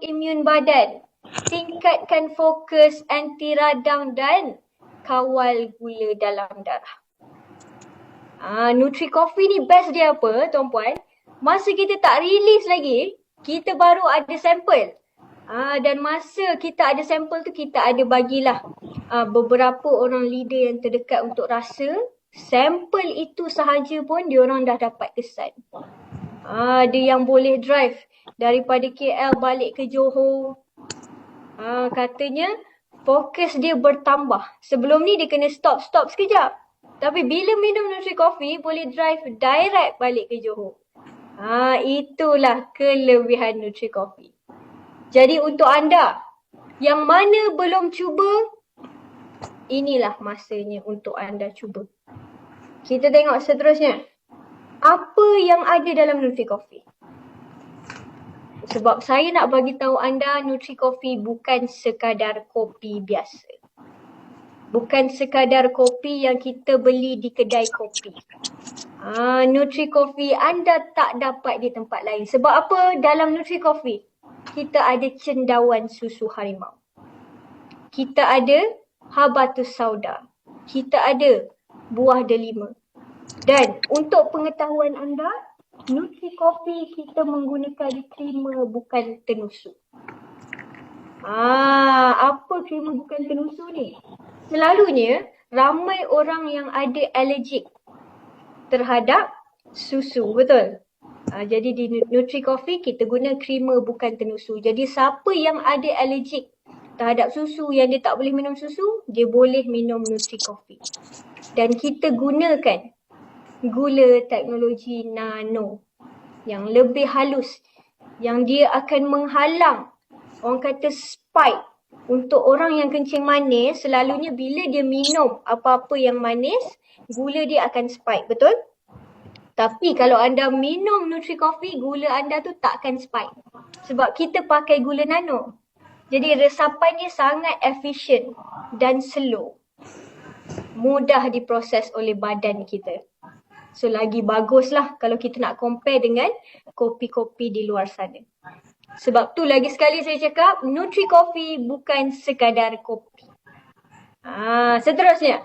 imun badan, tingkatkan fokus anti radang dan kawal gula dalam darah. Nutri Coffee ni best dia apa, tuan-puan? Masa kita tak release lagi, kita baru ada sampel. Dan masa kita ada sampel tu, kita ada bagilah beberapa orang leader yang terdekat untuk rasa. Sampel itu sahaja pun diorang dah dapat kesan. Ada yang boleh drive daripada KL balik ke Johor. Katanya fokus dia bertambah. Sebelum ni dia kena stop sekejap. Tapi bila minum Nutri Coffee, boleh drive direct balik ke Johor. Itulah kelebihan Nutri Coffee. Jadi untuk anda yang mana belum cuba, inilah masanya untuk anda cuba. Kita tengok seterusnya. Apa yang ada dalam Nutri Coffee? Sebab saya nak bagi tahu anda, Nutri Coffee bukan sekadar kopi biasa. Bukan sekadar kopi yang kita beli di kedai kopi. Nutri Coffee anda tak dapat di tempat lain. Sebab apa? Dalam Nutri Coffee, kita ada cendawan susu harimau. Kita ada habatus sauda. Kita ada buah delima. Dan untuk pengetahuan anda, Nutri Coffee kita menggunakan krema bukan tenusu. Apa krema bukan tenusu ni? Selalunya, ramai orang yang ada alergik terhadap susu, betul? Jadi di Nutri Coffee kita guna krema bukan tenusu. Jadi siapa yang ada alergik terhadap susu, yang dia tak boleh minum susu, dia boleh minum Nutri Coffee. Dan kita gunakan gula teknologi nano yang lebih halus, yang dia akan menghalang, orang kata spike. Untuk orang yang kencing manis, selalunya bila dia minum apa-apa yang manis, gula dia akan spike, betul? Tapi kalau anda minum Nutri Coffee, gula anda tu tak akan spike. Sebab kita pakai gula nano. Jadi resapannya sangat efisien dan slow. Mudah diproses oleh badan kita. So lagi baguslah kalau kita nak compare dengan kopi-kopi di luar sana. Sebab tu lagi sekali saya cakap, Nutri Coffee bukan sekadar kopi. Seterusnya.